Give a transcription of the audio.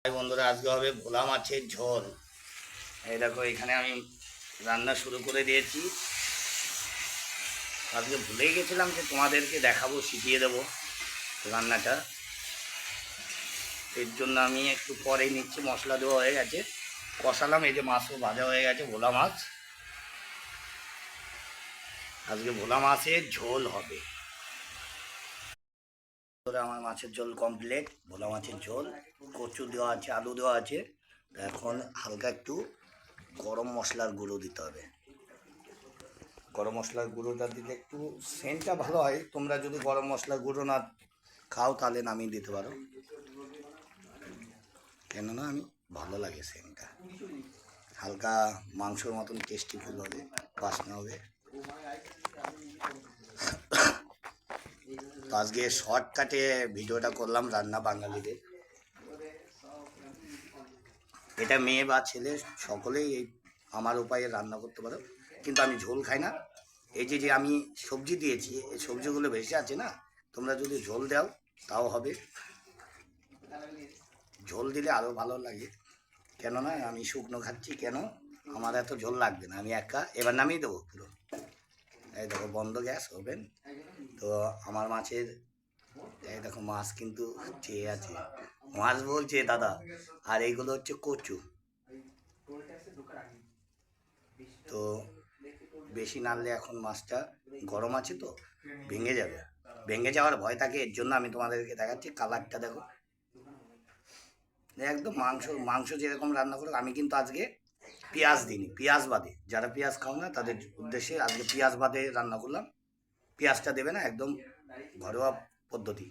বন্ধুরা, আজকে হবে ভোলা মাছের ঝোল। এই দেখো, এখানে আমি রান্না শুরু করে দিয়েছি। আজকে ভুলেই গেছিলাম যে তোমাদেরকে দেখাবো, শিখিয়ে দেবো রান্নাটা। এর জন্য আমি একটু পরে নিচ্ছি। মশলা দেওয়া হয়ে গেছে, কষালাম। এই যে মাছও ভাজা হয়ে গেছে, ভোলা মাছ। আজকে ভোলা মাছের ঝোল হবে। আমার মাছের ঝোল কমপ্লিট। ভোলা মাছের ঝোল, কচু দেওয়া আছে, আলু দেওয়া আছে। এখন হালকা একটু গরম মশলার গুঁড়ো দিতে হবে। গরম মশলার গুঁড়োটা দিলে একটু সেন্টটা ভালো হয়। তোমরা যদি গরম মশলার গুঁড়ো না খাও তাহলে নামিয়ে দিতে পারো, কেননা আমি ভালো লাগে সেন্টটা। হালকা মাংসর মতন টেস্টি ফুল হবে, বাসনা হবে। তো আজকে শর্টকাটে ভিডিওটা করলাম, রান্না বাঙালিদের। এটা মেয়ে বা ছেলে সকলেই এই আমার উপায়ে রান্না করতে পারো, কিন্তু আমি ঝোল খাই না। এই যে যে আমি সবজি দিয়েছি, এই সবজিগুলো বেশি আছে না, তোমরা যদি ঝোল দাও তাও হবে। ঝোল দিলে আরও ভালো লাগে, কেননা আমি শুকনো খাচ্ছি। কেন আমার এত ঝোল লাগবে না, আমি একা। এবার নামিয়ে দেবো পুরো। এই দেখো, বন্ধ গ্যাস, ওভেন। তো আমার মাছের, এই দেখো মাছ কিন্তু চেয়ে আছে। মাছ বলছে দাদা। আর এইগুলো হচ্ছে কচু। তো বেশি নাড়লে এখন মাছটা গরম আছে তো ভেঙে যাবে। ভেঙে যাওয়ার ভয় থাকে, এর জন্য আমি তোমাদেরকে দেখাচ্ছি। কালারটা দেখো, একদম মাংস মাংস যেরকম রান্না করো। আমি কিন্তু আজকে পেঁয়াজ দিইনি, পেঁয়াজ বাদে। যারা পেঁয়াজ খাও না তাদের উদ্দেশ্যে আজকে পেঁয়াজ বাদে রান্না করলাম। পেঁয়াজটা দেবে না, একদম ঘরোয়া পদ্ধতি।